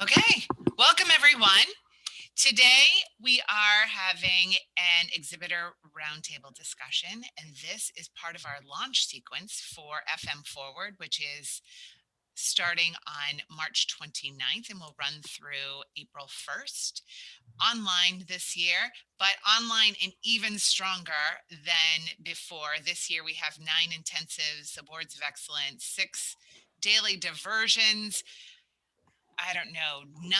Okay, welcome everyone. Today we are having an exhibitor roundtable discussion, and this is part of our launch sequence for FM Forward, which is starting on March 29th and will run through April 1st. Online this year, but online and even stronger than before. This year we have 9 intensives, awards of excellence, 6 daily diversions, I don't know, 9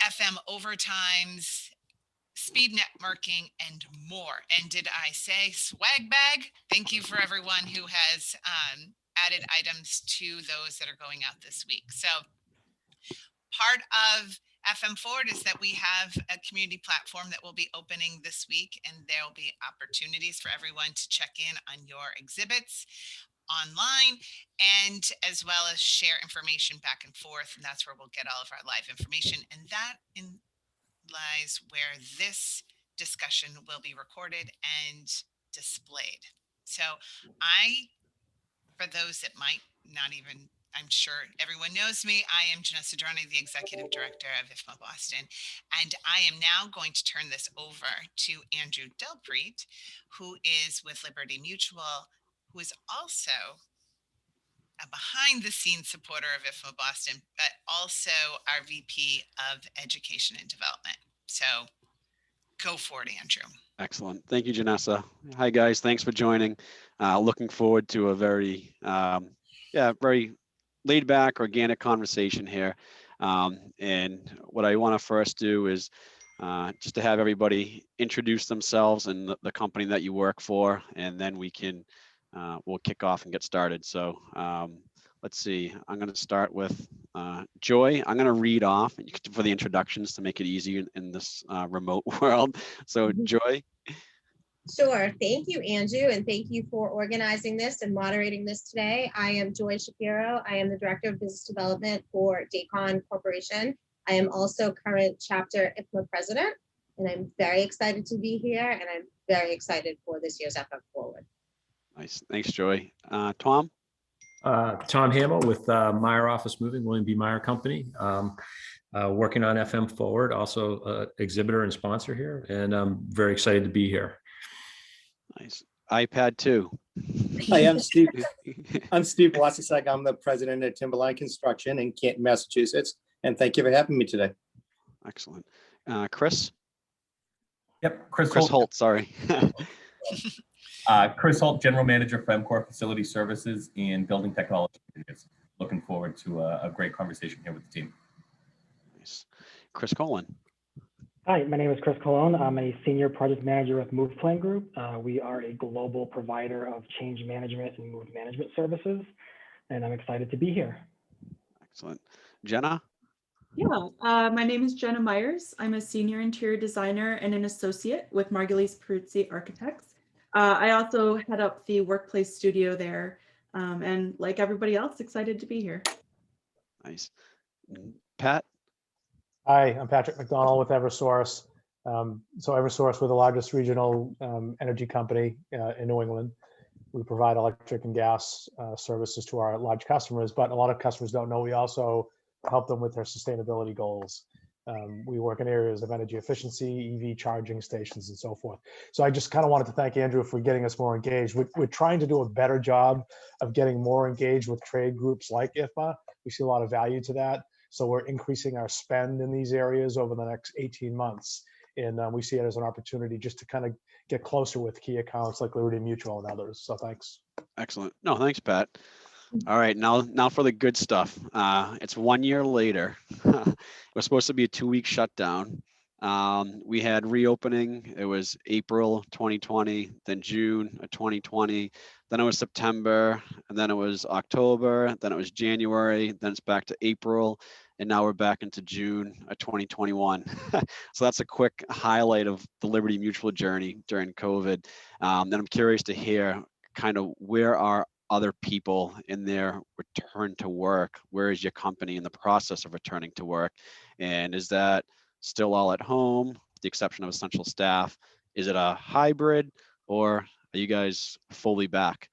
FM overtimes, speed networking, and more. And did I say swag bag? Thank you for everyone who has added items to those that are going out this week. So part of FM Forward is that we have a community platform that will be opening this week, and there will be opportunities for everyone to check in on your exhibits online, and as well as share information back and forth. And that's where we'll get all of our live information. And that lies where this discussion will be recorded and displayed. So for those that might not even, I'm sure everyone knows me, I am Janessa Droni, the Executive Director of IFMA Boston, and I am now going to turn this over to Andrew DelPrete, who is with Liberty Mutual, who is also a behind-the-scenes supporter of IFMA Boston, but also our VP of Education and Development. So go for it, Andrew. Excellent. Thank you, Janessa. Hi, guys. Thanks for joining. Looking forward to a very, very laid back, organic conversation here. And what I want to first do is just to have everybody introduce themselves and the company that you work for, and then we'll kick off and get started. So let's see. I'm going to start with Joy. I'm going to read off for the introductions to make it easy in this remote world. So Joy. Sure. Thank you, Andrew, and thank you for organizing this and moderating this today. I am Joy Shapiro. I am the Director of Business Development for Dacon Corporation. I am also current chapter IFMA President, and I'm very excited to be here, and I'm very excited for this year's FM Forward. Nice. Thanks, Joy. Tom? Tom Hamill with Meyer Office Moving, William B. Meyer Company. Working on FM Forward, also exhibitor and sponsor here, and I'm very excited to be here. Nice. iPad 2. Hi, I'm Steve. I'm Steve Wasisek. I'm the president of Timberline Construction in Canton, Massachusetts, and thank you for having me today. Excellent. Chris? Yep, Chris Holt, sorry. Chris Holt, General Manager for EMCOR Facility Services and Building Technology. Looking forward to a great conversation here with the team. Nice. Chris Colon. Hi, my name is Chris Colon. I'm a Senior Project Manager with Move Plan Group. We are a global provider of change management and move management services, and I'm excited to be here. Excellent. Jenna? Yeah, my name is Jenna Myers. I'm a Senior Interior Designer and an Associate with Margulies Peruzzi Architects. I also head up the workplace studio there, and like everybody else, excited to be here. Nice. Pat? Hi, I'm Patrick McDonald with Eversource. So Eversource, we're the largest regional energy company in New England. We provide electric and gas services to our large customers, but a lot of customers don't know we also help them with their sustainability goals. We work in areas of energy efficiency, EV charging stations, and so forth. So I just kind of wanted to thank Andrew for getting us more engaged. We're trying to do a better job of getting more engaged with trade groups like IFMA. We see a lot of value to that. So we're increasing our spend in these areas over the next 18 months. And we see it as an opportunity just to kind of get closer with key accounts like Liberty Mutual and others. So thanks. Excellent. No, thanks, Pat. All right, now for the good stuff. It's 1 year later. It was supposed to be a 2-week shutdown. We had reopening. It was April 2020, then June of 2020, then it was September, and then it was October, then it was January, then it's back to April, and now we're back into June of 2021. So that's a quick highlight of the Liberty Mutual journey during COVID. And I'm curious to hear kind of where are other people in their return to work? Where is your company in the process of returning to work? And is that still all at home, with the exception of essential staff? Is it a hybrid, or are you guys fully back?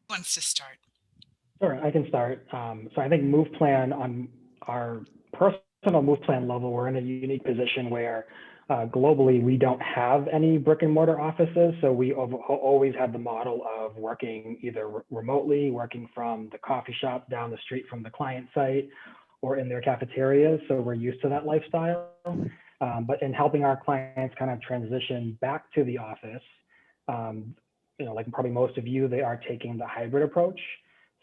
Who wants to start? Sure, I can start. So I think move plan on our personal move plan level, we're in a unique position where globally we don't have any brick and mortar offices. So we always have the model of working either remotely, working from the coffee shop down the street from the client site or in their cafeterias. So we're used to that lifestyle. But in helping our clients kind of transition back to the office, like probably most of you, they are taking the hybrid approach.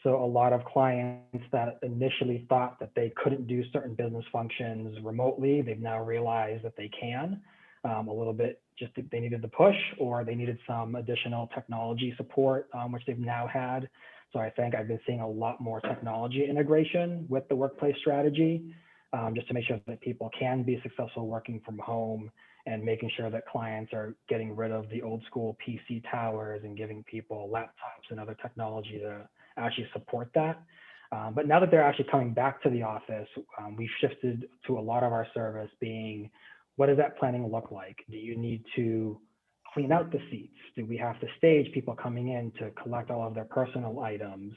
So a lot of clients that initially thought that they couldn't do certain business functions remotely, they've now realized that they can. A little bit just if they needed the push or they needed some additional technology support, which they've now had. So I think I've been seeing a lot more technology integration with the workplace strategy, just to make sure that people can be successful working from home and making sure that clients are getting rid of the old school PC towers and giving people laptops and other technology to actually support that. But now that they're actually coming back to the office, we've shifted to a lot of our service being, what does that planning look like? Do you need to clean out the seats? Do we have to stage people coming in to collect all of their personal items?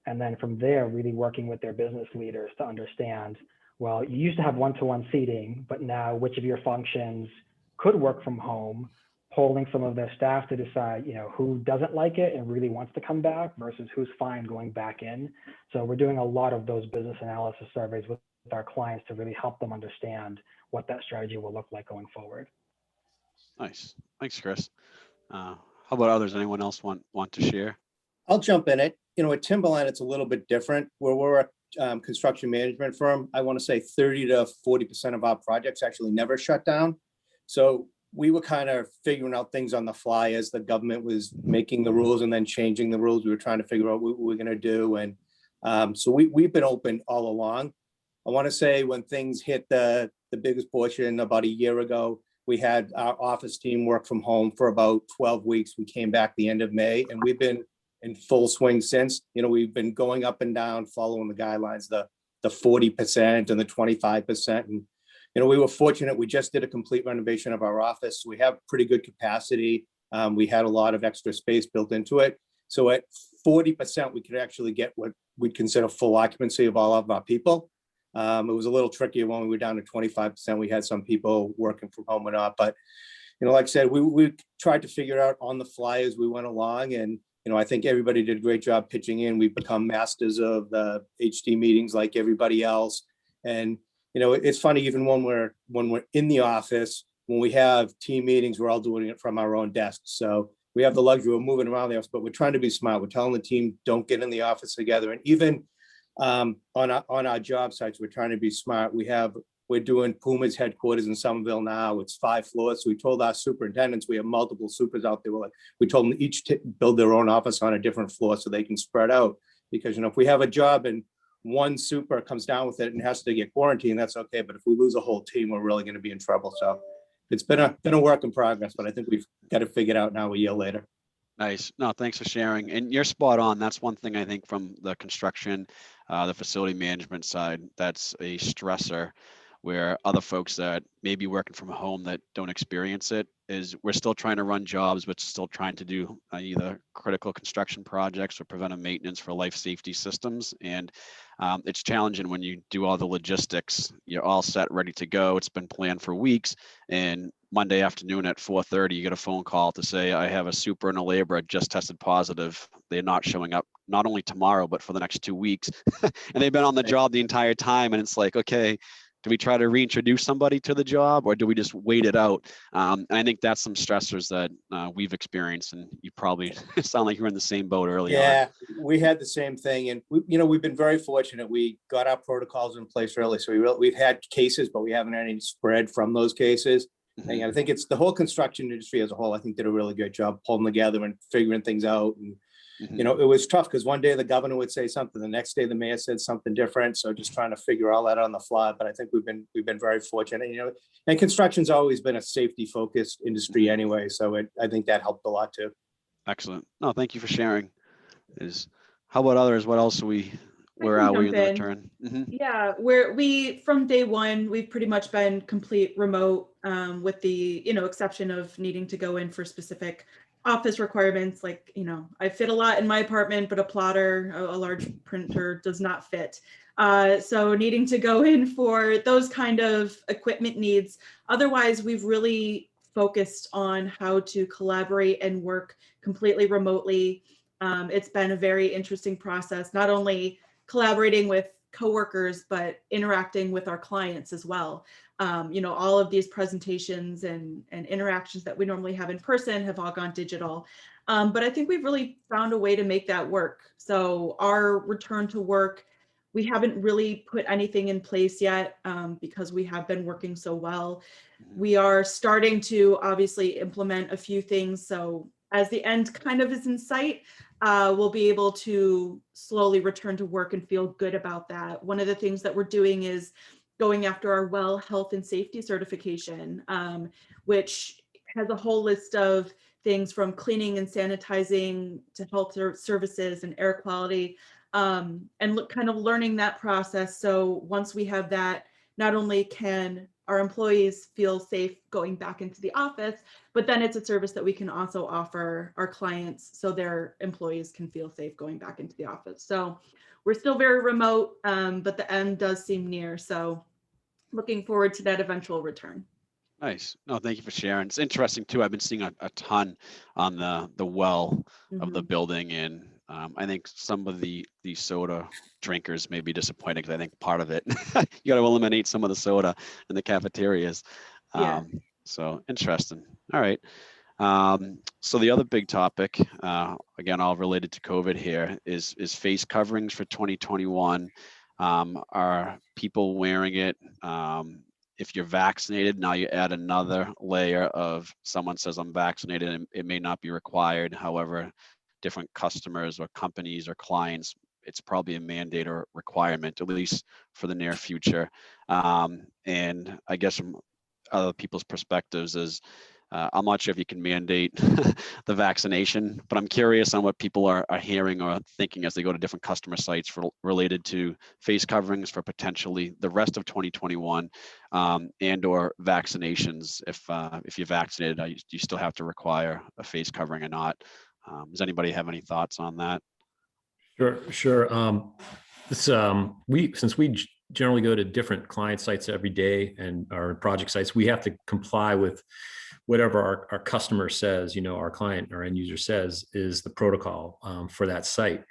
And then from there, really working with their business leaders to understand, well, you used to have one-to-one seating, but now which of your functions could work from home, polling some of their staff to decide, who doesn't like it and really wants to come back versus who's fine going back in. So we're doing a lot of those business analysis surveys with our clients to really help them understand what that strategy will look like going forward. Nice. Thanks, Chris. How about others? Anyone else want to share? I'll jump in it. At Timberline, it's a little bit different. Where we're a construction management firm, I want to say 30 to 40% of our projects actually never shut down. So we were kind of figuring out things on the fly as the government was making the rules and then changing the rules. We were trying to figure out what we were going to do. And so we've been open all along. I want to say when things hit the biggest portion about a year ago, we had our office team work from home for about 12 weeks. We came back the end of May, and we've been in full swing since. We've been going up and down, following the guidelines, the 40% and the 25%. And we were fortunate. We just did a complete renovation of our office. We have pretty good capacity. We had a lot of extra space built into it. So at 40%, we could actually get what we'd consider full occupancy of all of our people. It was a little trickier when we were down to 25%. We had some people working from home or not. But, like I said, we tried to figure it out on the fly as we went along. And, I think everybody did a great job pitching in. We've become masters of the HD meetings like everybody else. And, it's funny, even when we're in the office, when we have team meetings, we're all doing it from our own desks. So we have the luxury of moving around the office, but we're trying to be smart. We're telling the team, don't get in the office together. And even on our job sites, we're trying to be smart. We're doing Puma's headquarters in Somerville now. It's 5 floors. So we told our superintendents, we have multiple supers out there. We told them each to build their own office on a different floor so they can spread out. Because, if we have a job and one super comes down with it and has to get quarantined, that's okay. But if we lose a whole team, we're really going to be in trouble. So it's been a work in progress, but I think we've got it figured out now a year later. Nice. No, thanks for sharing. And you're spot on. That's one thing I think from the construction, the facility management side, that's a stressor where other folks that may be working from home that don't experience it is we're still trying to run jobs, but still trying to do either critical construction projects or preventive maintenance for life safety systems. And it's challenging when you do all the logistics, you're all set, ready to go. It's been planned for weeks. And Monday afternoon at 4:30, you get a phone call to say, I have a super and a laborer just tested positive. They're not showing up, not only tomorrow, but for the next 2 weeks. And they've been on the job the entire time. And it's like, okay, do we try to reintroduce somebody to the job or do we just wait it out? And I think that's some stressors that we've experienced, and you probably sound like you're in the same boat early on. Yeah, we had the same thing. And, we've been very fortunate. We got our protocols in place early. So we've had cases, but we haven't had any spread from those cases. Mhm. And I think it's the whole construction industry as a whole, I think did a really good job pulling together and figuring things out. And, Mhm. it was tough because one day the governor would say something, the next day the mayor said something different. So just trying to figure all that on the fly. But I think we've been very fortunate, and construction's always been a safety focused industry anyway. So I think that helped a lot too. Excellent. No, thank you for sharing. How about others? What else where are we in the return? Mhm. Yeah, from day one, we've pretty much been complete remote with the, exception of needing to go in for specific office requirements, like, I fit a lot in my apartment, but a plotter, a large printer does not fit. So needing to go in for those kind of equipment needs. Otherwise, we've really focused on how to collaborate and work completely remotely. It's been a very interesting process, not only collaborating with coworkers, but interacting with our clients as well. All of these presentations and interactions that we normally have in person have all gone digital. But I think we've really found a way to make that work. So our return to work, we haven't really put anything in place yet because we have been working so well. We are starting to obviously implement a few things. So as the end kind of is in sight, we'll be able to slowly return to work and feel good about that. One of the things that we're doing is going after our well health and safety certification, which has a whole list of things from cleaning and sanitizing to health services and air quality, and kind of learning that process. So once we have that, not only can our employees feel safe going back into the office, but then it's a service that we can also offer our clients so their employees can feel safe going back into the office. So we're still very remote, but the end does seem near. So looking forward to that eventual return. Nice. No, thank you for sharing. It's interesting too. I've been seeing a ton on the well of the building, and I think some of the soda drinkers may be disappointed because I think part of it you got to eliminate some of the soda in the cafeterias. Yeah. So interesting. All right. So the other big topic, again, all related to COVID here, is face coverings for 2021. Are people wearing it? If you're vaccinated, now you add another layer of someone says I'm vaccinated and it may not be required. However, different customers or companies or clients, it's probably a mandate or requirement, at least for the near future. And I guess from other people's perspectives is, I'm not sure if you can mandate the vaccination, but I'm curious on what people are hearing or thinking as they go to different customer sites related to face coverings for potentially the rest of 2021, and or vaccinations. If you're vaccinated, do you still have to require a face covering or not? Does anybody have any thoughts on that? Sure. Since we generally go to different client sites every day and our project sites, we have to comply with whatever our customer says, our client or end user says is the protocol for that site.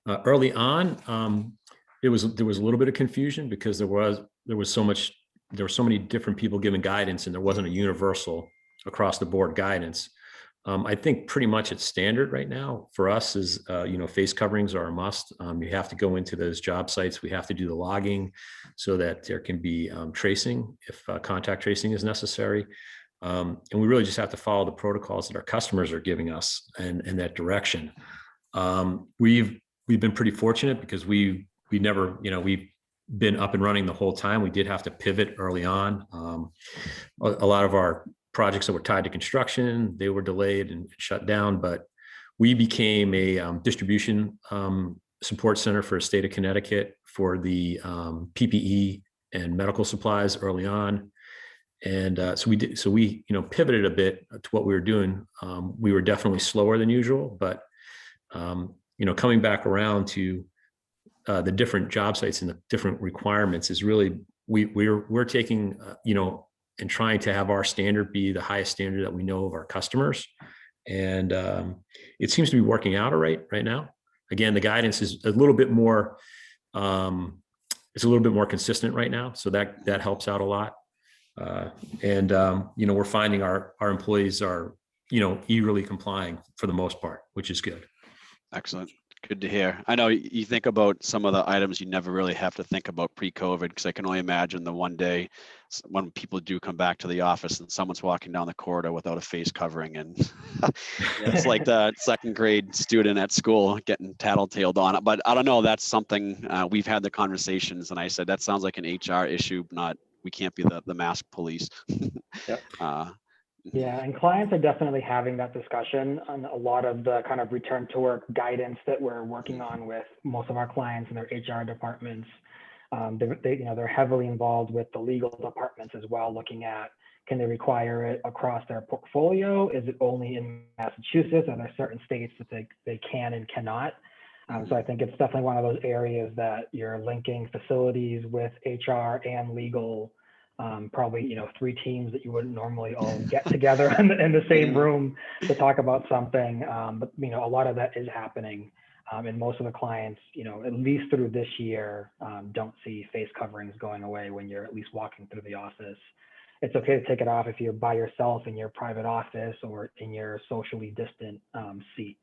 Early on, there was a little bit of confusion because there were so many different people giving guidance, and there wasn't a universal across the board guidance. I think pretty much it's standard right now for us is, face coverings are a must. You have to go into those job sites. We have to do the logging so that there can be tracing if contact tracing is necessary. And we really just have to follow the protocols that our customers are giving us and in that direction. We've been pretty fortunate because we've been up and running the whole time. We did have to pivot early on. A lot of our projects that were tied to construction, they were delayed and shut down, but we became a distribution support center for the state of Connecticut for the PPE and medical supplies early on. And so we pivoted a bit to what we were doing. We were definitely slower than usual, but coming back around to the different job sites and the different requirements is really, we're taking, and trying to have our standard be the highest standard that we know of our customers. And it seems to be working out all right now. Again, the guidance is a little bit more, it's a little bit more consistent right now. So that helps out a lot. We're finding our employees are, eagerly complying for the most part, which is good. Excellent. Good to hear. I know you think about some of the items you never really have to think about pre-COVID, because I can only imagine the one day when people do come back to the office and someone's walking down the corridor without a face covering, and it's like the second grade student at school getting tattletaled on it. But I don't know, that's something we've had the conversations, and I said that sounds like an HR issue, we can't be the mask police. Yep. Yeah, and clients are definitely having that discussion on a lot of the kind of return to work guidance that we're working on with most of our clients and their HR departments. They're heavily involved with the legal departments as well, looking at Can they require it across their portfolio? Is it only in Massachusetts? Are there certain states that they can and cannot? So I think it's definitely one of those areas that you're linking facilities with HR and legal, probably, 3 teams that you wouldn't normally all get together in the same room to talk about something. But, a lot of that is happening. And most of the clients, at least through this year, don't see face coverings going away when you're at least walking through the office. It's okay to take it off if you're by yourself in your private office or in your socially distant seat.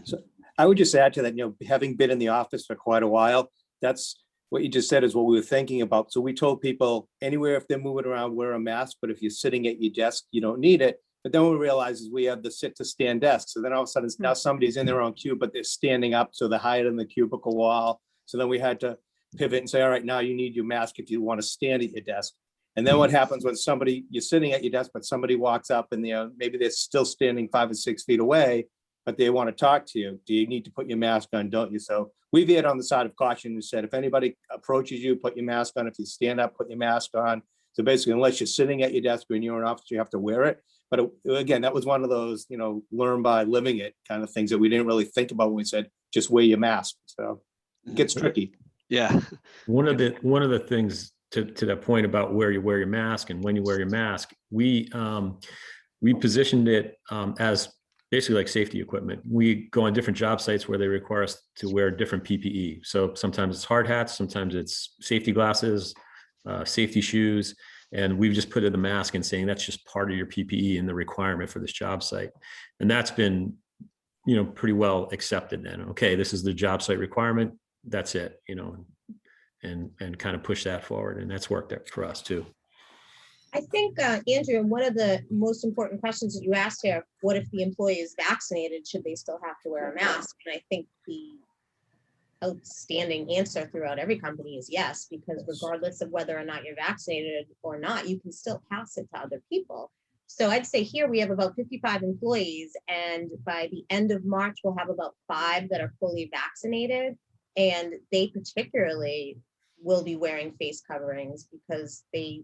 So I would just add to that, having been in the office for quite a while, that's what you just said is what we were thinking about. So we told people anywhere if they're moving around, wear a mask, but if you're sitting at your desk, you don't need it. But then we realized we have the sit to stand desk. So then all of a sudden now somebody's in their own cube, but they're standing up. So they're higher than the cubicle wall. So then we had to pivot and say, all right, now you need your mask if you want to stand at your desk. And then what happens when you're sitting at your desk, but somebody walks up and maybe they're still standing 5 or 6 feet away, but they want to talk to you. Do you need to put your mask on? Don't you? So we've erred on the side of caution and said, if anybody approaches you, put your mask on. If you stand up, put your mask on. So basically, unless you're sitting at your desk or in your own office, you have to wear it. But again, that was one of those, learn by living it kind of things that we didn't really think about when we said, just wear your mask. So it gets tricky. Yeah. One of the things to that point about where you wear your mask and when you wear your mask, we positioned it as basically like safety equipment. We go on different job sites where they require us to wear different PPE. So sometimes it's hard hats, sometimes it's safety glasses, safety shoes, and we've just put in the mask and saying that's just part of your PPE and the requirement for this job site. And that's been, pretty well accepted then. Okay, this is the job site requirement. That's it, and kind of push that forward. And that's worked out for us too. I think, Andrew, one of the most important questions that you asked here, what if the employee is vaccinated? Should they still have to wear a mask? And I think the outstanding answer throughout every company is yes, because regardless of whether or not you're vaccinated or not, you can still pass it to other people. So I'd say here we have about 55 employees, and by the end of March, we'll have about 5 that are fully vaccinated. And they particularly will be wearing face coverings because they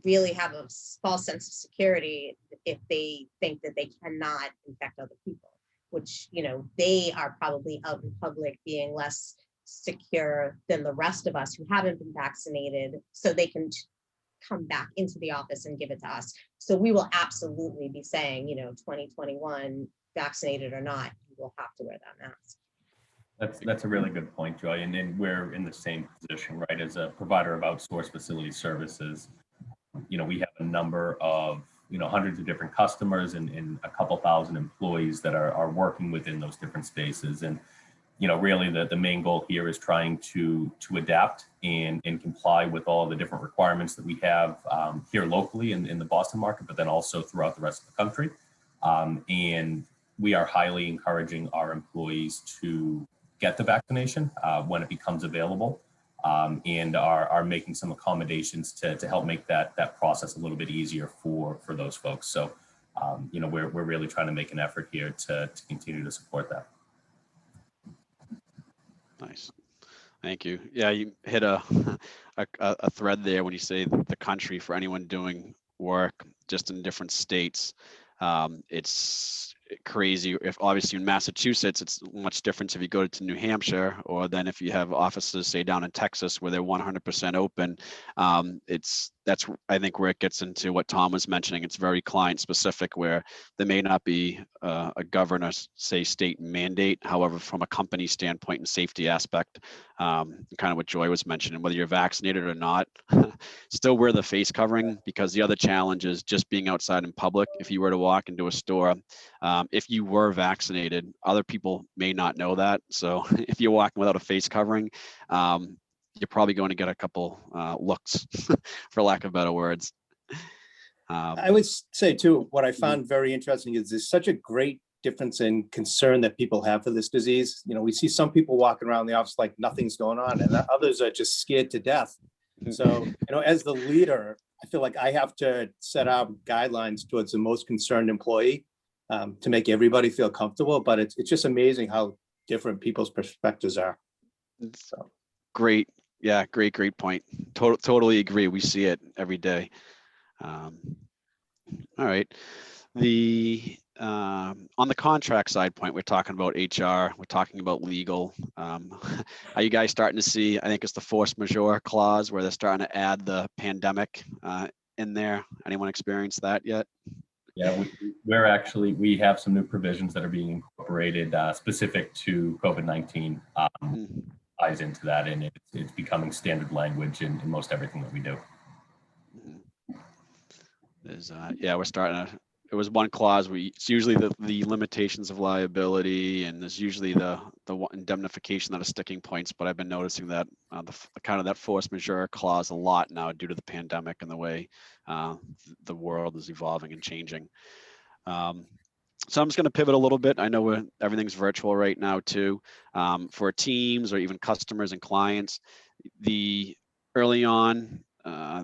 really have a false sense of security if they think that they cannot infect other people, which, they are probably out in public being less secure than the rest of us who haven't been vaccinated, so they can come back into the office and give it to us. So we will absolutely be saying, 2021, vaccinated or not, you will have to wear that mask. That's a really good point, Joy. And then we're in the same position, right? As a provider of outsourced facility services, we have a number of, hundreds of different customers and a couple thousand employees that are working within those different spaces. And, really the main goal here is trying to adapt and comply with all the different requirements that we have here locally in the Boston market, but then also throughout the rest of the country. And we are highly encouraging our employees to get the vaccination when it becomes available. And are making some accommodations to help make that process a little bit easier for those folks. So, we're really trying to make an effort here to continue to support that. Nice. Thank you. Yeah, you hit a thread there when you say the country for anyone doing work just in different states. It's crazy. If obviously in Massachusetts, it's much different if you go to New Hampshire, or then if you have offices, say down in Texas, where they're 100% open. That's I think where it gets into what Tom was mentioning. It's very client specific, where there may not be a governor, say state mandate. However, from a company standpoint and safety aspect, kind of what Joy was mentioning, whether you're vaccinated or not, still wear the face covering, because the other challenge is just being outside in public. If you were to walk into a store, if you were vaccinated, other people may not know that. So if you're walking without a face covering, you're probably going to get a couple looks, for lack of better words. I would say too, what I found very interesting is there's such a great difference in concern that people have for this disease. We see some people walking around the office like nothing's going on, and others are just scared to death. So, as the leader, I feel like I have to set out guidelines towards the most concerned employee to make everybody feel comfortable. But it's just amazing how different people's perspectives are. So. Great. Yeah, great point. Totally agree. We see it every day. All right. On the contract side point, we're talking about HR, we're talking about legal. Are you guys starting to see, I think it's the force majeure clause where they're starting to add the pandemic in there? Anyone experienced that yet? Yeah, we have some new provisions that are being incorporated specific to COVID-19 ties into that, and it's becoming standard language in most everything that we do. Yeah, we're starting to, it was one clause it's usually the limitations of liability, and there's usually the indemnification that are sticking points, but I've been noticing that the kind of that force majeure clause a lot now due to the pandemic and the way the world is evolving and changing. So I'm just going to pivot a little bit. I know everything's virtual right now too. For teams or even customers and clients, early on,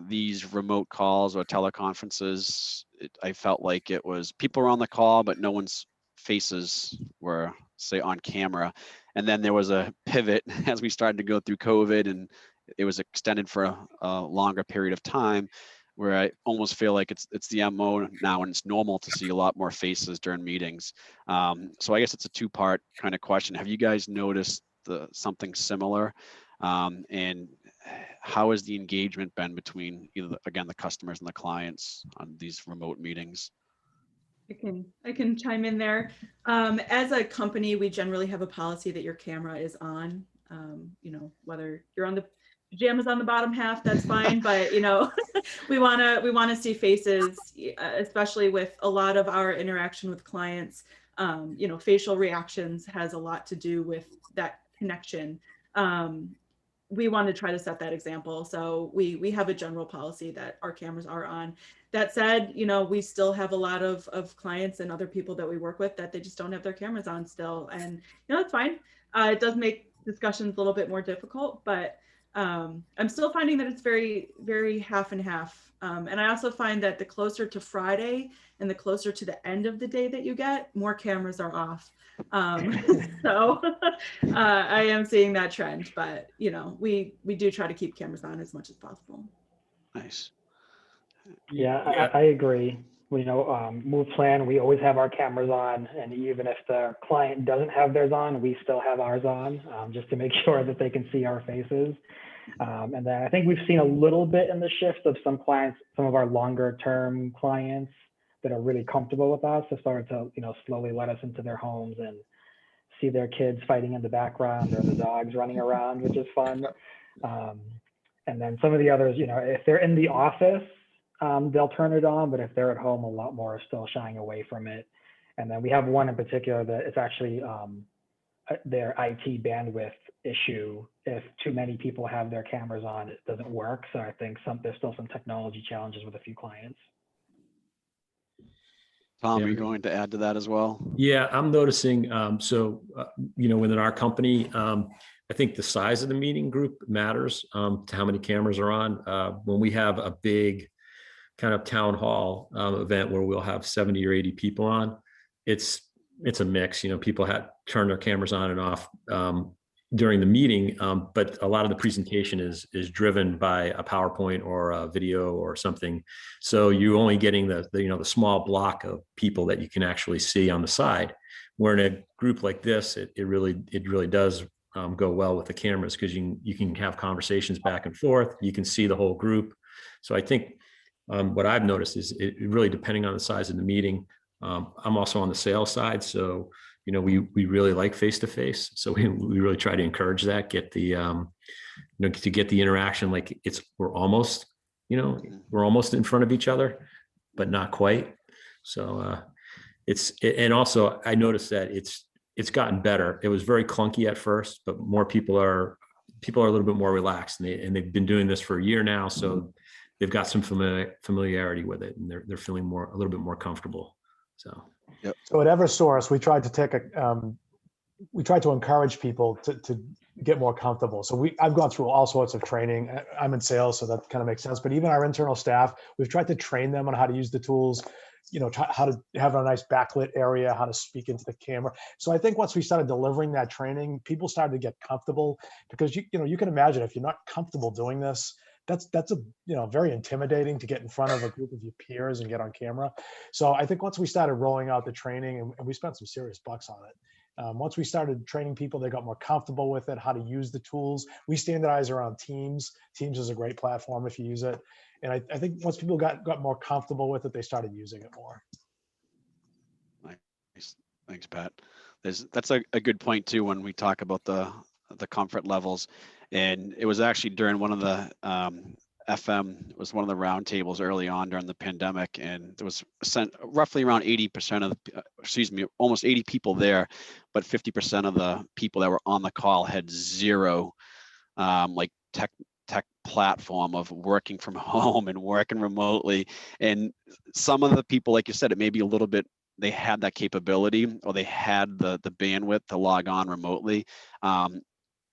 these remote calls or teleconferences, I felt like it was people were on the call, but no one's faces were, say, on camera. And then there was a pivot as we started to go through COVID, and it was extended for a longer period of time, where I almost feel like it's the MO now, and it's normal to see a lot more faces during meetings. So I guess it's a two-part kind of question. Have you guys noticed something similar? And how has the engagement been between either, again, the customers and the clients on these remote meetings? I can chime in there. As a company, we generally have a policy that your camera is on. Whether you're on the pajamas on the bottom half, that's fine. But we want to see faces, especially with a lot of our interaction with clients. Facial reactions has a lot to do with that connection. We want to try to set that example. So we have a general policy that our cameras are on. That said, we still have a lot of clients and other people that we work with that they just don't have their cameras on still. And, that's fine. It does make discussions a little bit more difficult, but I'm still finding that it's very, very half and half. And I also find that the closer to Friday and the closer to the end of the day that you get, more cameras are off. So I am seeing that trend, but we do try to keep cameras on as much as possible. Nice. Yeah. I agree. Move plan, we always have our cameras on, and even if the client doesn't have theirs on, we still have ours on, just to make sure that they can see our faces. And then I think we've seen a little bit in the shift of some clients, some of our longer term clients that are really comfortable with us have started to, slowly let us into their homes and see their kids fighting in the background or the dogs running around, which is fun. And then some of the others, if they're in the office, they'll turn it on, but if they're at home, a lot more are still shying away from it. And then we have one in particular that it's actually their IT bandwidth issue. If too many people have their cameras on, it doesn't work. So I think there's still some technology challenges with a few clients. Tom, are you going to add to that as well? Yeah, I'm noticing. Within our company, I think the size of the meeting group matters to how many cameras are on. When we have a big kind of town hall event where we'll have 70 or 80 people on, it's a mix. People turn their cameras on and off during the meeting, but a lot of the presentation is driven by a PowerPoint or a video or something. So you're only getting the small block of people that you can actually see on the side. Where in a group like this, it really does go well with the cameras, because you can have conversations back and forth. You can see the whole group. So I think what I've noticed is it really depending on the size of the meeting. I'm also on the sales side, so we really like face-to-face. So we really try to encourage that, get the to get the interaction, like we're almost in front of each other, but not quite. So and also I noticed that it's gotten better. It was very clunky at first, but more people are a little bit more relaxed, and they've been doing this for a year now, so they've got some familiarity with it, and they're feeling a little bit more comfortable. So. Yep. So at Eversource, we tried to encourage people to get more comfortable. So I've gone through all sorts of training. I'm in sales, so that kind of makes sense. But even our internal staff, we've tried to train them on how to use the tools, how to have a nice backlit area, how to speak into the camera. So I think once we started delivering that training, people started to get comfortable, because you can imagine if you're not comfortable doing this, that's a, very intimidating to get in front of a group of your peers and get on camera. So I think once we started rolling out the training, and we spent some serious bucks on it. Once we started training people, they got more comfortable with it, how to use the tools. We standardize around Teams. Teams is a great platform if you use it. And I think once people got more comfortable with it, they started using it more. Nice. Thanks, Pat. That's a good point too when we talk about the comfort levels. And it was actually during one of the FM was one of the roundtables early on during the pandemic, and there was roughly around 80% of, almost 80 people there, but 50% of the people that were on the call had zero like tech platform of working from home and working remotely. And some of the people, like you said, it may be a little bit, they had that capability or they had the bandwidth to log on remotely.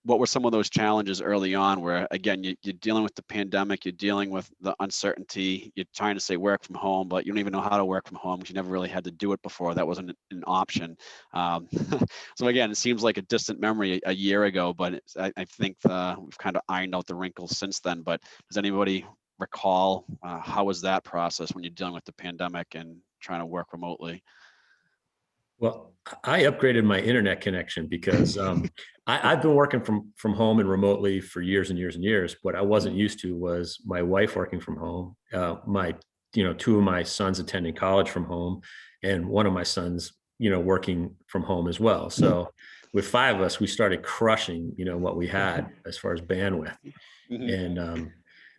What were some of those challenges early on where, again, you're dealing with the pandemic, you're dealing with the uncertainty, you're trying to say work from home, but you don't even know how to work from home because you never really had to do it before. That wasn't an option. So again, it seems like a distant memory a year ago, but I think we've kind of ironed out the wrinkles since then. But does anybody recall how was that process when you're dealing with the pandemic and trying to work remotely? Well, I upgraded my internet connection because I've been working from home and remotely for years and years and years. What I wasn't used to was my wife working from home, two of my sons attending college from home, and one of my sons, working from home as well. So with 5 of us, we started crushing, what we had as far as bandwidth. And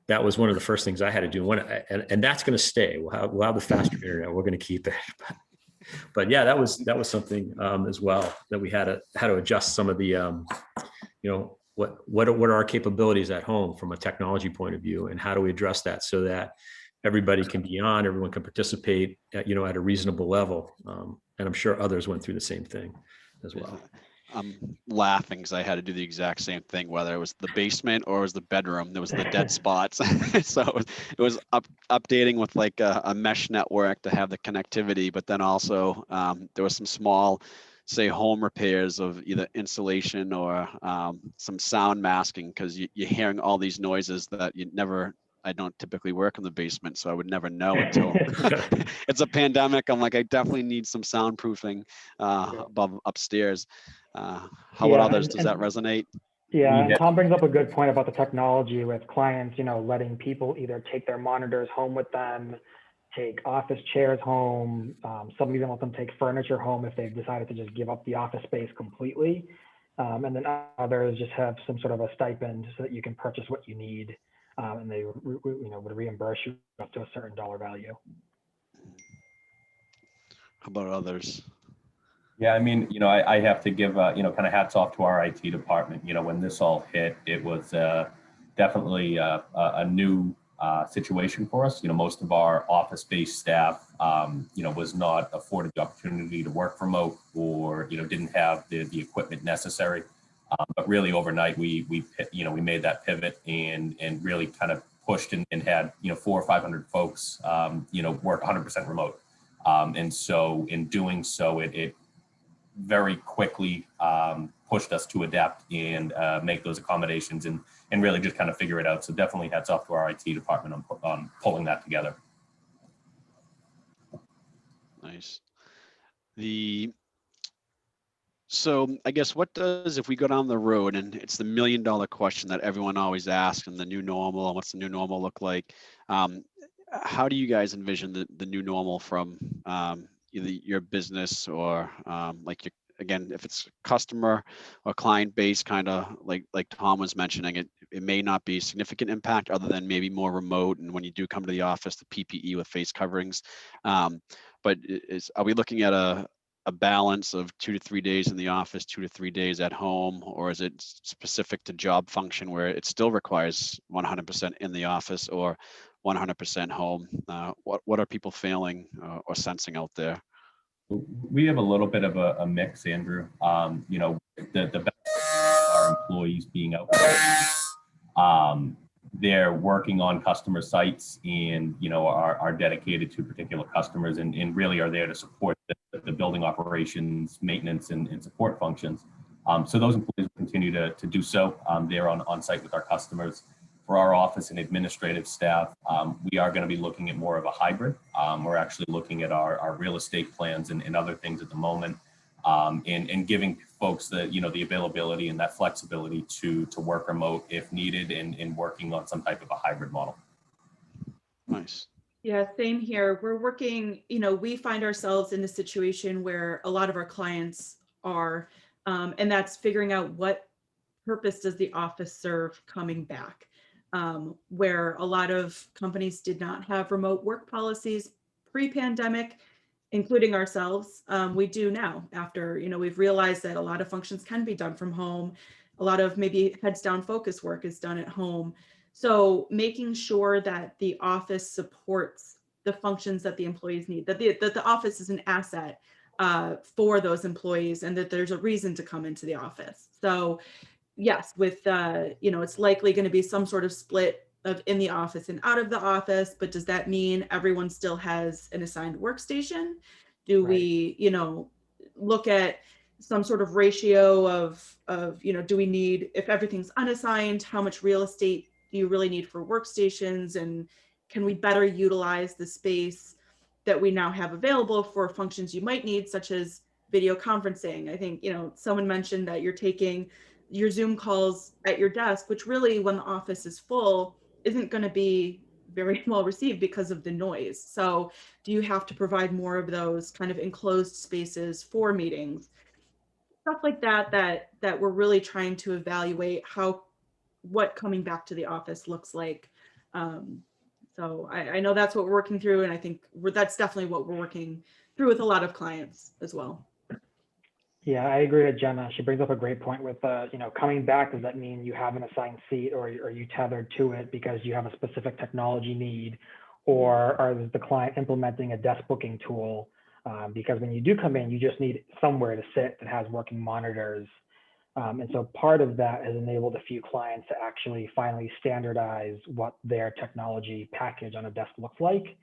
that was one of the first things I had to do. And that's going to stay. We'll have the faster internet. We're going to keep it. But yeah, that was something as well that we had to adjust some of the, what are our capabilities at home from a technology point of view, and how do we address that so that everybody can be on, everyone can participate at a reasonable level. And I'm sure others went through the same thing as well. I'm laughing because I had to do the exact same thing, whether it was the basement or it was the bedroom. There was the dead spots. So it was updating with like a mesh network to have the connectivity, but then also there was some small, say, home repairs of either insulation or some sound masking, because you're hearing all these noises that I don't typically work in the basement, so I would never know until it's a pandemic. I'm like, I definitely need some soundproofing upstairs. How about others? Does that resonate? Yeah, and Tom brings up a good point about the technology with clients, letting people either take their monitors home with them, take office chairs home. Some even let them take furniture home if they've decided to just give up the office space completely. And then others just have some sort of a stipend so that you can purchase what you need. And they would reimburse you up to a certain dollar value. How about others? Yeah, I mean, I have to give, kind of hats off to our IT department. When this all hit, it was definitely a new situation for us. Most of our office-based staff, was not afforded the opportunity to work remote, or, didn't have the equipment necessary. But really overnight, we made that pivot and really kind of pushed and had, 400 or 500 folks, work 100% remote. And so in doing so, it very quickly pushed us to adapt and make those accommodations and really just kind of figure it out. So definitely hats off to our IT department on pulling that together. Nice. So I guess if we go down the road, and it's the $1 million question that everyone always asks, and the new normal, what's the new normal look like? How do you guys envision the new normal from either your business or again, if it's customer or client base, kind of like Tom was mentioning, it may not be significant impact other than maybe more remote. And when you do come to the office, the PPE with face coverings. But are we looking at a balance of 2 to 3 days in the office, 2 to 3 days at home, or is it specific to job function where it still requires 100% in the office or 100% home? What are people feeling or sensing out there? We have a little bit of a mix, Andrew. The best of our employees being out there. They're working on customer sites and, are dedicated to particular customers and really are there to support the building operations, maintenance, and support functions. So those employees continue to do so. They're on site with our customers. for our office and administrative staff, we are going to be looking at more of a hybrid. We're actually looking at our real estate plans and other things at the moment, and giving folks the availability and that flexibility to work remote if needed, and working on some type of a hybrid model. Nice. Yeah, same here. We're working, we find ourselves in a situation where a lot of our clients are, and that's figuring out what purpose does the office serve coming back, where a lot of companies did not have remote work policies pre-pandemic, including ourselves. We do now after, we've realized that a lot of functions can be done from home. A lot of maybe heads down focus work is done at home. So making sure that the office supports the functions that the employees need, that the office is an asset for those employees, and that there's a reason to come into the office. So yes, with it's likely going to be some sort of split of in the office and out of the office, but does that mean everyone still has an assigned workstation? Do we, look at some sort of ratio of do we need, if everything's unassigned, how much real estate do you really need for workstations, and can we better utilize the space that we now have available for functions you might need, such as video conferencing? I think, someone mentioned that you're taking your Zoom calls at your desk, which really, when the office is full, isn't going to be very well received because of the noise. So do you have to provide more of those kind of enclosed spaces for meetings? Stuff like that we're really trying to evaluate what coming back to the office looks like. So I know that's what we're working through, and I think that's definitely what we're working through with a lot of clients as well. Yeah, I agree with Jenna. She brings up a great point with, coming back. Does that mean you have an assigned seat, or are you tethered to it because you have a specific technology need, or is the client implementing a desk booking tool? Because when you do come in, you just need somewhere to sit that has working monitors. And so part of that has enabled a few clients to actually finally standardize what their technology package on a desk looks like,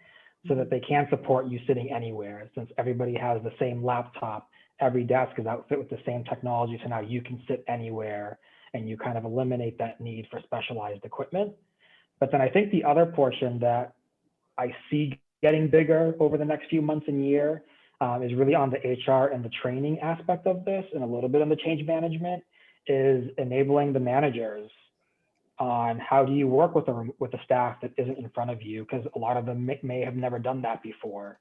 so that they can support you sitting anywhere. Since everybody has the same laptop, every desk is outfitted with the same technology, so now you can sit anywhere, and you kind of eliminate that need for specialized equipment. But then I think the other portion that I see getting bigger over the next few months and year is really on the HR and the training aspect of this, and a little bit on the change management, is enabling the managers on how do you work with a staff that isn't in front of you, because a lot of them may have never done that before.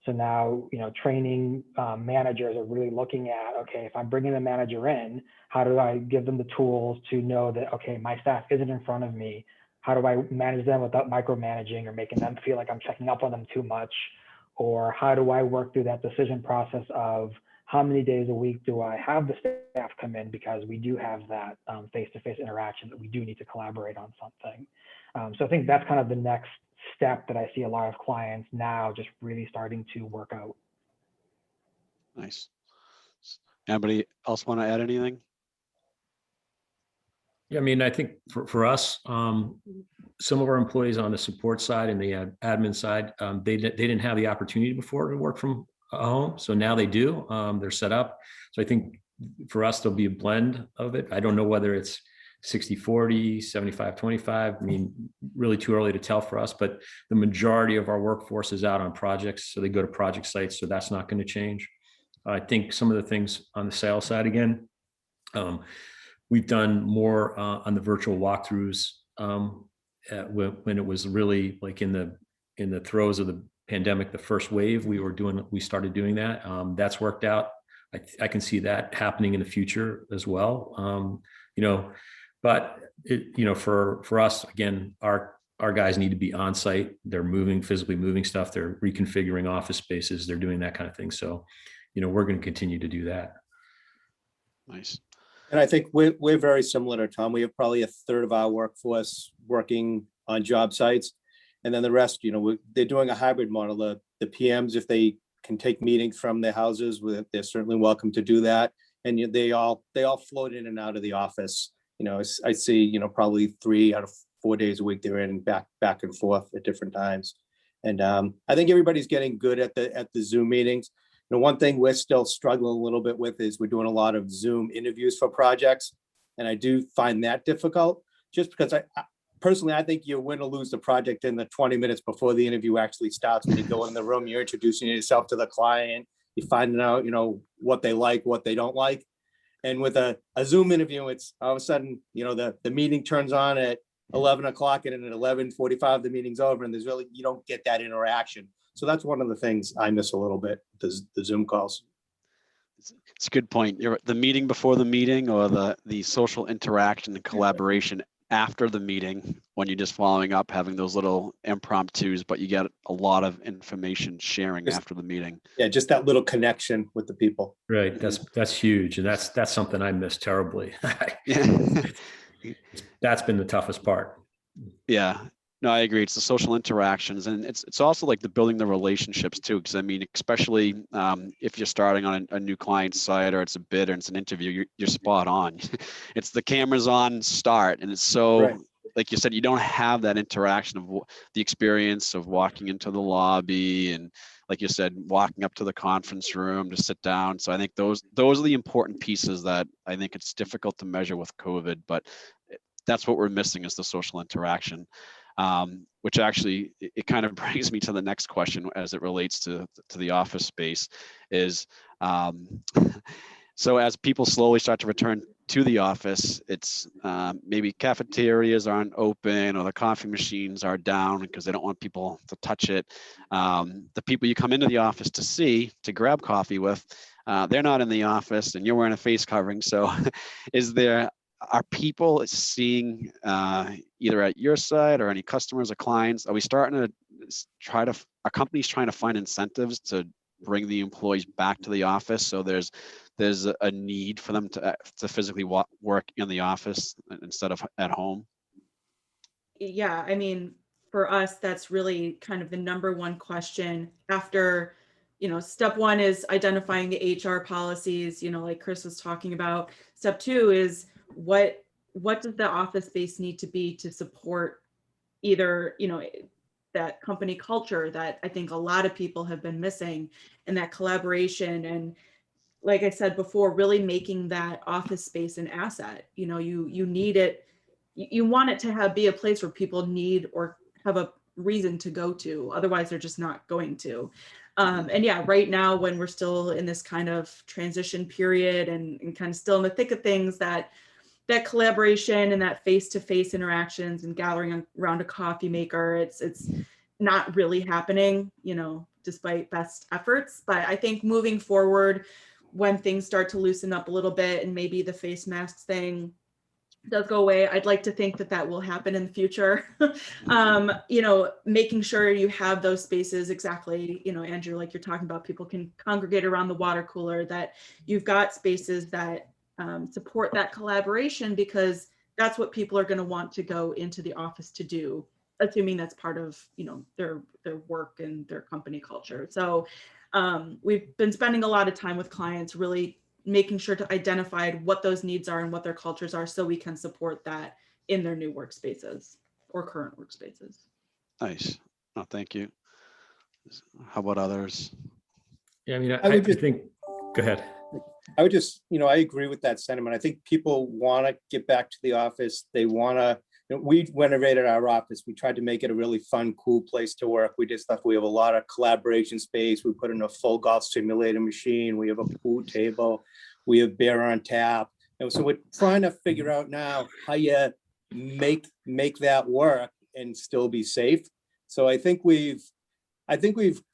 So now, training managers are really looking at, okay, if I'm bringing the manager in, how do I give them the tools to know that, okay, my staff isn't in front of me? How do I manage them without micromanaging or making them feel like I'm checking up on them too much? Or how do I work through that decision process of how many days a week do I have the staff come in, because we do have that face-to-face interaction, that we do need to collaborate on something. So I think that's kind of the next step that I see a lot of clients now just really starting to work out. Nice. Anybody else want to add anything? Yeah, I mean, I think for us, some of our employees on the support side and the admin side, they didn't have the opportunity before to work from home. So now they do. They're set up. So I think for us, there'll be a blend of it. I don't know whether it's 60-40, 75-25. I mean, really too early to tell for us, but the majority of our workforce is out on projects. So they go to project sites. So that's not going to change. I think some of the things on the sales side, again, we've done more on the virtual walkthroughs when it was really like in the throes of the pandemic, the first wave. We started doing that. That's worked out. I can see that happening in the future as well. But for us, again, our guys need to be on site. They're physically moving stuff. They're reconfiguring office spaces. They're doing that kind of thing. So, we're going to continue to do that. Nice. And I think we're very similar to Tom. We have probably a third of our workforce working on job sites. And then the rest, they're doing a hybrid model. The PMs, if they can take meetings from their houses, they're certainly welcome to do that. And they all float in and out of the office. I see, probably 3 out of 4 days a week they're in back and forth at different times. And I think everybody's getting good at the Zoom meetings. One thing we're still struggling a little bit with is we're doing a lot of Zoom interviews for projects. And I do find that difficult, just because personally, I think you win or lose the project in the 20 minutes before the interview actually starts. When you go in the room, you're introducing yourself to the client, you're finding out, what they like, what they don't like. And with a Zoom interview, it's all of a sudden, the meeting turns on at 11 o'clock and then at 11:45, the meeting's over, and you don't get that interaction. So that's one of the things I miss a little bit, the Zoom calls. It's a good point. The meeting before the meeting, or the social interaction and collaboration after the meeting, when you're just following up, having those little impromptus, but you get a lot of information sharing after the meeting. Yeah, just that little connection with the people. Right. That's huge. And that's something I miss terribly. That's been the toughest part. Yeah. No, I agree. It's the social interactions, and it's also like the building the relationships too. Because I mean, especially if you're starting on a new client site, or it's a bid, or it's an interview, you're spot on. It's the cameras on start, and it's so right. Like you said, you don't have that interaction of the experience of walking into the lobby, and like you said, walking up to the conference room to sit down. So I think those are the important pieces that I think it's difficult to measure with COVID, but that's what we're missing, is the social interaction. Which actually, it kind of brings me to the next question as it relates to the office space is, so as people slowly start to return to the office, it's maybe cafeterias aren't open, or the coffee machines are down because they don't want people to touch it. The people you come into the office to grab coffee with, they're not in the office, and you're wearing a face covering. So are people seeing either at your side or any customers or clients, are we starting to are companies trying to find incentives to bring the employees back to the office? So there's a need for them to physically work in the office instead of at home? Yeah, I mean, for us, that's really kind of the number one question after, step one is identifying the HR policies, like Chris was talking about. Step two is what does the office space need to be to support either, that company culture that I think a lot of people have been missing, and that collaboration. And like I said before, really making that office space an asset. You need it. You want it to be a place where people need or have a reason to go to. Otherwise, they're just not going to. And yeah, right now, when we're still in this kind of transition period and kind of still in the thick of things, that collaboration and that face-to-face interactions and gathering around a coffee maker, it's not really happening, despite best efforts. But I think moving forward, when things start to loosen up a little bit and maybe the face masks thing does go away, I'd like to think that will happen in the future. Making sure you have those spaces exactly, Andrew, like you're talking about, people can congregate around the water cooler, that you've got spaces that support that collaboration, because that's what people are going to want to go into the office to do, assuming that's part of, their work and their company culture. So we've been spending a lot of time with clients, really making sure to identify what those needs are and what their cultures are, so we can support that in their new workspaces or current workspaces. Nice. Oh, thank you. How about others? Yeah, I mean, I think, go ahead. I would just, I agree with that sentiment. I think people want to get back to the office. They want to, we renovated our office. We tried to make it a really fun, cool place to work. We just thought we have a lot of collaboration space. We put in a full golf simulator machine. We have a pool table. We have beer on tap. And so we're trying to figure out now how you make that work and still be safe. So I think we've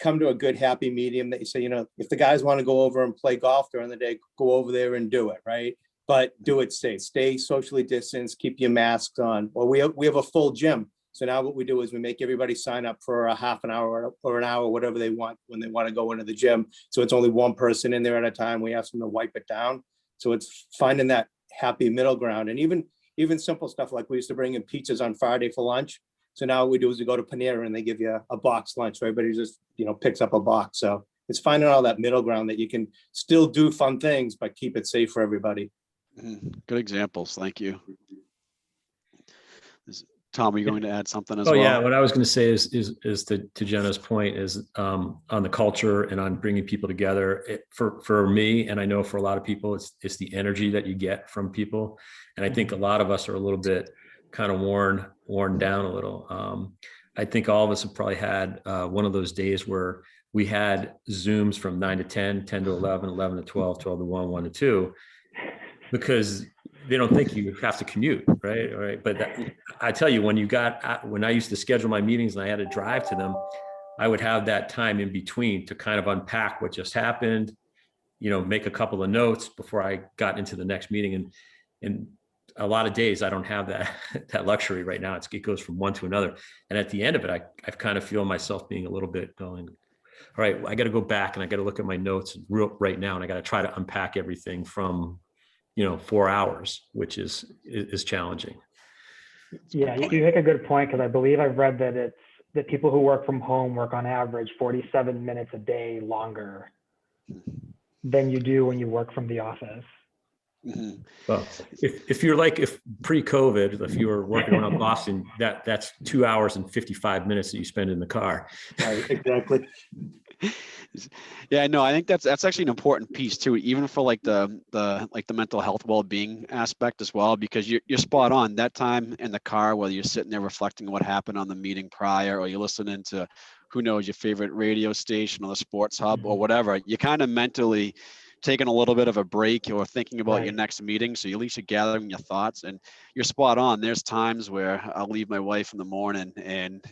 come to a good, happy medium that you say, if the guys want to go over and play golf during the day, go over there and do it, right? But do it safe, stay socially distanced, keep your masks on. Well, we have a full gym. So now what we do is we make everybody sign up for a half an hour or an hour, whatever they want, when they want to go into the gym. So it's only one person in there at a time. We ask them to wipe it down. So it's finding that happy middle ground. And even simple stuff like we used to bring in pizzas on Friday for lunch. So now what we do is we go to Panera and they give you a box lunch. So everybody just, picks up a box. So it's finding all that middle ground that you can still do fun things, but keep it safe for everybody. Good examples. Thank you. Tom, are you going to add something as well? Oh yeah, what I was going to say is to Jenna's point is on the culture and on bringing people together. For me, and I know for a lot of people, it's the energy that you get from people. And I think a lot of us are a little bit kind of worn down a little. I think all of us have probably had one of those days where we had Zooms from 9 to 10, 10 to 11, 11 to 12, 12 to 1, 1 to 2, because they don't think you have to commute, right? All right. But I tell you, when I used to schedule my meetings and I had to drive to them, I would have that time in between to kind of unpack what just happened, make a couple of notes before I got into the next meeting. And a lot of days I don't have that luxury right now. It goes from one to another. And at the end of it, I kind of feel myself being a little bit going, all right, I got to go back and I got to look at my notes right now. And I got to try to unpack everything from, 4 hours, which is challenging. Yeah, you make a good point, because I believe I've read that people who work from home work on average 47 minutes a day longer than you do when you work from the office. Mm-hmm. Well, if pre-COVID, if you were working around Boston, that's 2 hours and 55 minutes that you spend in the car. Right, exactly. Yeah, no, I think that's actually an important piece too, even for like the mental health well-being aspect as well, because you're spot on. That time in the car, whether you're sitting there reflecting on what happened on the meeting prior, or you're listening to, who knows, your favorite radio station or the sports hub or whatever, you kind of mentally taking a little bit of a break or thinking about your next meeting. So at least you're gathering your thoughts, and you're spot on. There's times where I'll leave my wife in the morning and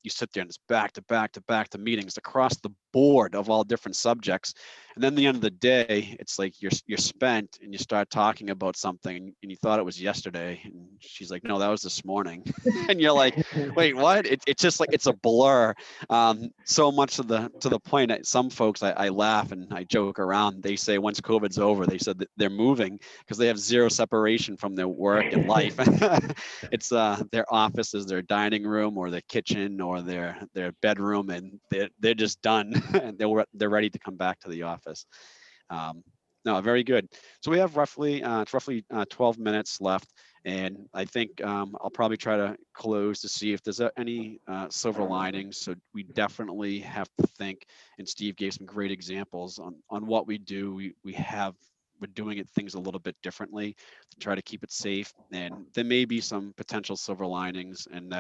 you sit there and it's back to back to back to meetings across the board of all different subjects. And then at the end of the day, it's like you're spent and you start talking about something and you thought it was yesterday. And she's like, no, that was this morning. And you're like, wait, what? It's just like, it's a blur. So much to the point that some folks, I laugh and I joke around. They say once COVID's over, they said that they're moving because they have zero separation from their work and life. It's their office is their dining room or their kitchen or their bedroom, and they're just done. And they're ready to come back to the office. No, very good. So we have roughly 12 minutes left, and I think I'll probably try to close to see if there's any silver linings. So we definitely have to think, and Steve gave some great examples on what we do. We're doing things a little bit differently to try to keep it safe, and there may be some potential silver linings, and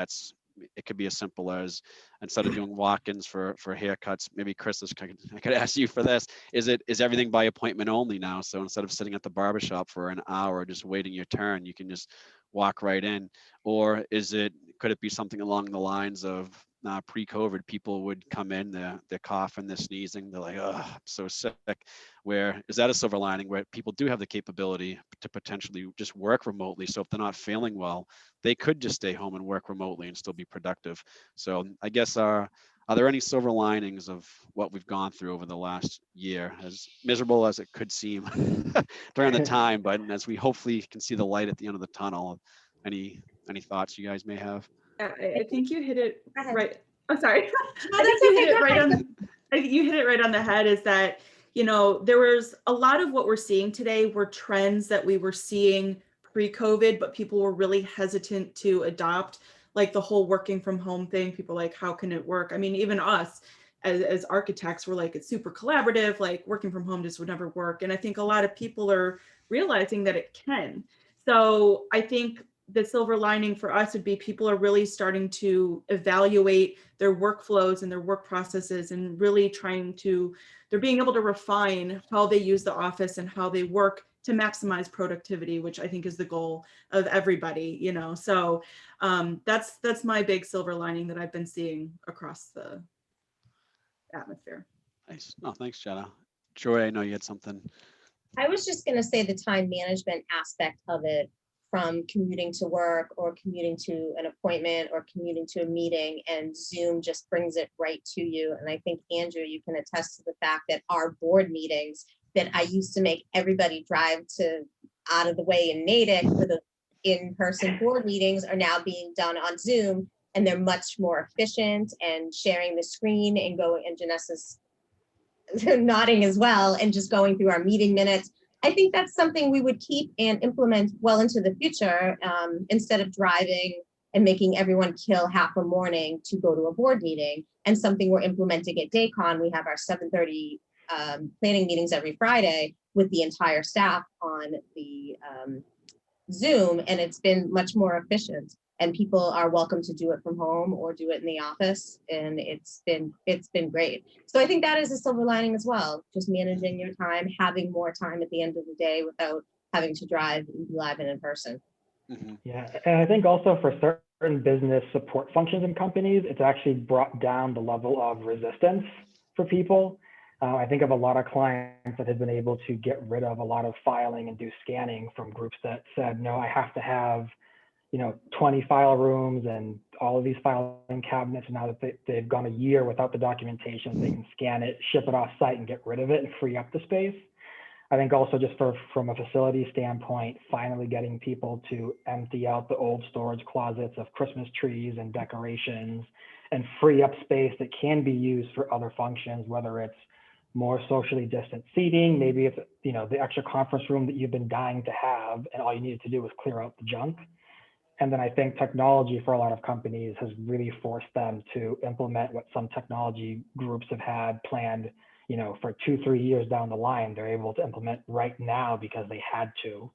it could be as simple as, instead of doing walk-ins for haircuts, maybe Chris, I could ask you for this. Is everything by appointment only now? So instead of sitting at the barbershop for an hour just waiting your turn, you can just walk right in. Or could it be something along the lines of pre-COVID, people would come in, they're coughing, they're sneezing, they're like, oh, I'm so sick. Where is that a silver lining where people do have the capability to potentially just work remotely? So if they're not feeling well, they could just stay home and work remotely and still be productive. So I guess are there any silver linings of what we've gone through over the last year, as miserable as it could seem during the time, but as we hopefully can see the light at the end of the tunnel? Any thoughts you guys may have? I think you hit it right. I'm sorry. No, I think that's you okay. hit it right on. I think you hit it right on the head. Is that, there was a lot of what we're seeing today were trends that we were seeing pre-COVID, but people were really hesitant to adopt, like the whole working from home thing. People like, how can it work? I mean, even us as architects, we're like, it's super collaborative, like working from home just would never work. And I think a lot of people are realizing that it can. So I think the silver lining for us would be people are really starting to evaluate their workflows and their work processes, and really they're being able to refine how they use the office and how they work to maximize productivity, which I think is the goal of everybody, So that's my big silver lining that I've been seeing across the atmosphere. Nice. No, thanks, Jenna. Joy, I know you had something. I was just going to say the time management aspect of it, from commuting to work or commuting to an appointment or commuting to a meeting, and Zoom just brings it right to you. And I think, Andrew, you can attest to the fact that our board meetings that I used to make everybody drive out of the way in Natick for the in-person board meetings are now being done on Zoom, and they're much more efficient, and sharing the screen and Janessa's nodding as well, and just going through our meeting minutes. I think that's something we would keep and implement well into the future, instead of driving and making everyone kill half a morning to go to a board meeting. And something we're implementing at Daycon, we have our 7:30 planning meetings every Friday with the entire staff on the Zoom, and it's been much more efficient. and people are welcome to do it from home or do it in the office. And it's been great. So I think that is a silver lining as well, just managing your time, having more time at the end of the day without having to drive and be live and in person. Mhm. Yeah, and I think also for certain business support functions in companies, it's actually brought down the level of resistance for people. I think of a lot of clients that have been able to get rid of a lot of filing and do scanning from groups that said, no, I have to have 20 file rooms and all of these filing cabinets. And now that they've gone a year without the documentation, they can scan it, ship it off site and get rid of it and free up the space. I think also just from a facility standpoint, finally getting people to empty out the old storage closets of Christmas trees and decorations and free up space that can be used for other functions, whether it's more socially distant seating, maybe it's the extra conference room that you've been dying to have and all you needed to do was clear out the junk. And then I think technology for a lot of companies has really forced them to implement what some technology groups have had planned, for 2-3 years down the line. They're able to implement right now because they had to.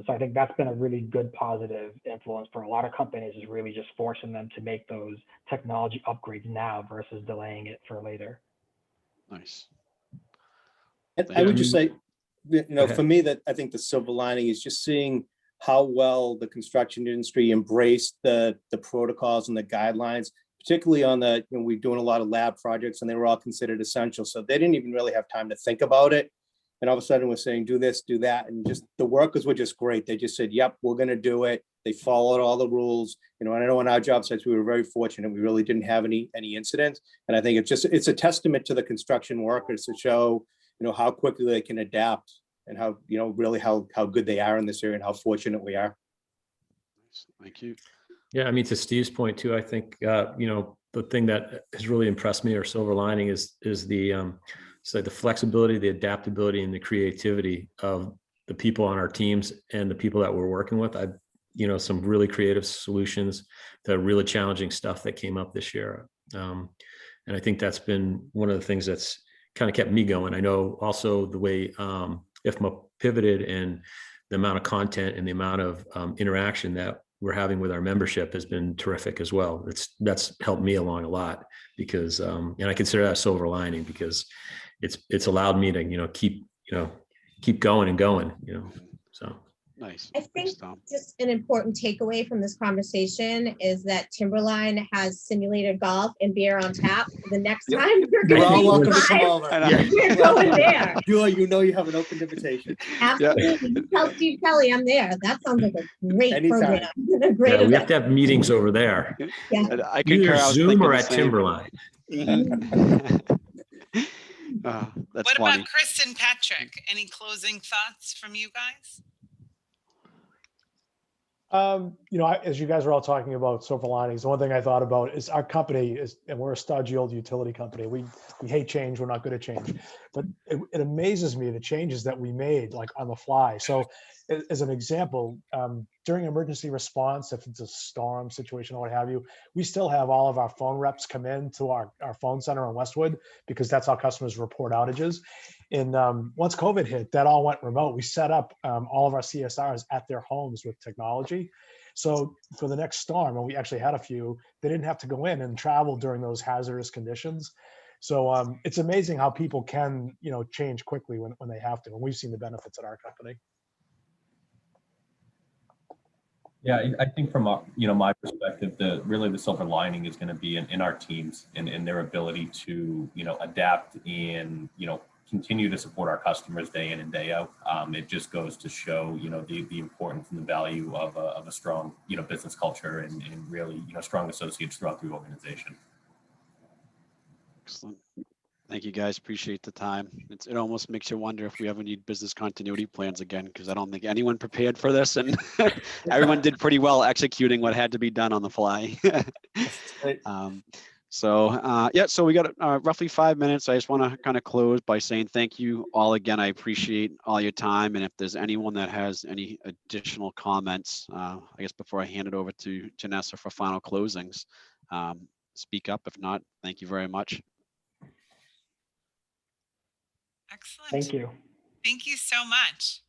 So I think that's been a really good positive influence for a lot of companies, is really just forcing them to make those technology upgrades now versus delaying it for later. Nice. And Thank I would you. just say, ahead. for me, that I think the silver lining is just seeing how well the construction industry embraced the protocols and the guidelines, particularly on we're doing a lot of lab projects and they were all considered essential. So they didn't even really have time to think about it. And all of a sudden we're saying, do this, do that. And just the workers were just great. They just said, yep, we're going to do it. They followed all the rules. And I know on our job sites, we were very fortunate. We really didn't have any incidents. And I think it's a testament to the construction workers to show, how quickly they can adapt and how, really how good they are in this area and how fortunate we are. Thank you. Yeah, I mean, to Steve's point too, I think the thing that has really impressed me, or silver lining, is the the flexibility, the adaptability, and the creativity of the people on our teams and the people that we're working with. Some really creative solutions to really challenging stuff that came up this year, and I think that's been one of the things that's kind of kept me going. I know also the way IFMA pivoted and the amount of content and the amount of interaction that we're having with our membership has been terrific as well. That's helped me along a lot because, and I consider that a silver lining because it's allowed me to, keep going and going, so. Nice. I think Thanks, Tom. just an important takeaway from this conversation is that Timberline has simulated golf and beer on tap. The next time you're You're all welcome to live, come over. we're going there. You have an open invitation. Absolutely. You tell Steve Kelly I'm there. That sounds like a great Anytime. program. A great Yeah, we have event. to have meetings over there, Yeah. I concur. either I was Zoom thinking or the at same. Timberline. That's What funny. about Chris and Patrick? Any closing thoughts from you guys? As you guys were all talking about silver linings, the one thing I thought about is our company is, and we're a stodgy old utility company. We hate change. We're not good at change, but it amazes me the changes that we made like on the fly. So as an example, during emergency response, if it's a storm situation or what have you, we still have all of our phone reps come in to our phone center in Westwood because that's how customers report outages. And once COVID hit, that all went remote. We set up all of our CSRs at their homes with technology. So for the next storm, and we actually had a few, they didn't have to go in and travel during those hazardous conditions. So it's amazing how people can, change quickly when they have to. And we've seen the benefits at our company. Yeah, I think from my perspective, the silver lining is going to be in our teams and in their ability to adapt and continue to support our customers day in and day out. It just goes to show the importance and the value of a strong business culture and really strong associates throughout the organization. Excellent. Thank you guys. Appreciate the time. It almost makes you wonder if we ever need business continuity plans again, because I don't think anyone prepared for this, and everyone did pretty well executing what had to be done on the fly. So we got roughly 5 minutes. I just want to kind of close by saying thank you all again. I appreciate all your time, and if there's anyone that has any additional comments, I guess before I hand it over to Janessa for final closings, speak up. If not, thank you very much. Excellent. Thank you. Thank you so much.